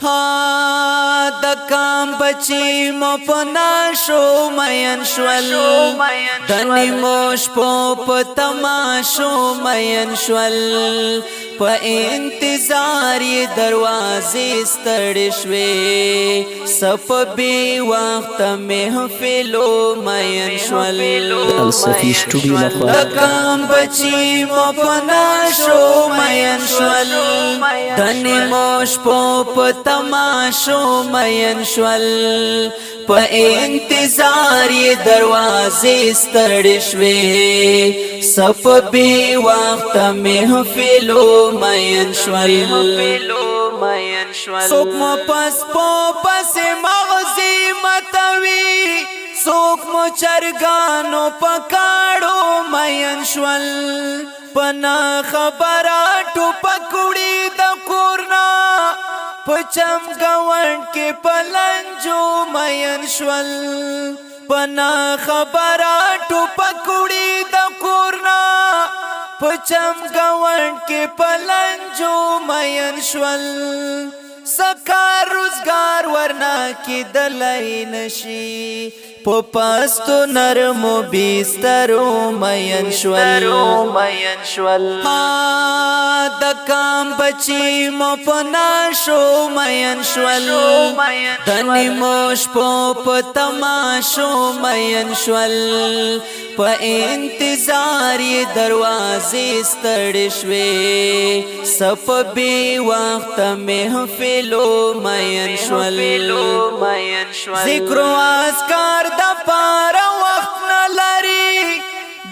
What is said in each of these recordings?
ها د کام بچی مو پنا شو مین شول دنی موش په تماشو مین شول په انتظار دروازې ستړې شوې سپ بی وخت محفلو مین شول الصفی سټوډیو لخوا د کام بچی مو پنا شو مین شول دنی موش په تماشو مین شول په انتظار دروازې ستړې شوې سپ بی وخت محفلو مین شول سوک مو پس مغزی متوی سوک مو چرگانو پکاڑو مین شول پنا خبراتو پکوڑی دا کورنا پچم گوان کے پلنجو مین شول پنا خبراتو پکوڑی دا کورنا پچم گوان کے پلنجو مین شول سکار روزگار ورنا کی دلائی نشی پستو نرمو بیسترو مین شول د کام بچی مو پنا شو مین شول دنی موش په تماشو مین شول په انتظار دروازې ستړې شوې سپ بی وخت محفلو مین شول ذکر و اذکار د پاره وخت نه لري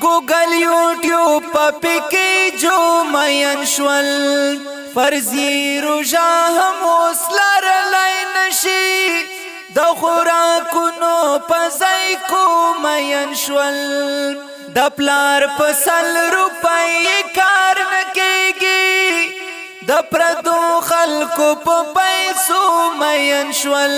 گوگل یوټیوب پپې جو مین شول فرضی روژه هم اوس لرلی نشي د خوراکونو په ځای کو مین شول د پلار په سل روپۍ کار نه کېږي د پردو خلکو په پیسو مین شول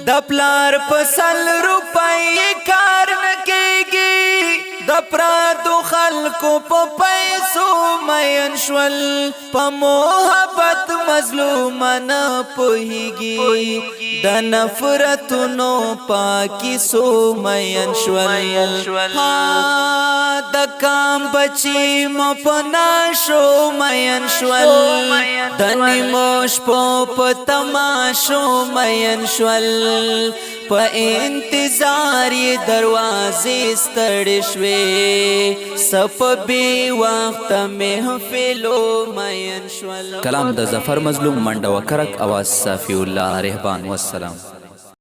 د پلار په سل روپۍ کار نه کېږي د پردو خلکو په پیسو مین شول په محبت مظلوم نه پوهیږي د نفرتونو پاکی سو مین شول د کام بچی مو پنا شو مین شول دنی موش په تماشو مین شول په انتظار دروازې ستړې شوې سپ بی وخت محفلو مین شول کلام د ظفر مظلوم منډه وکرک اواز صافی الله رهبان والسلام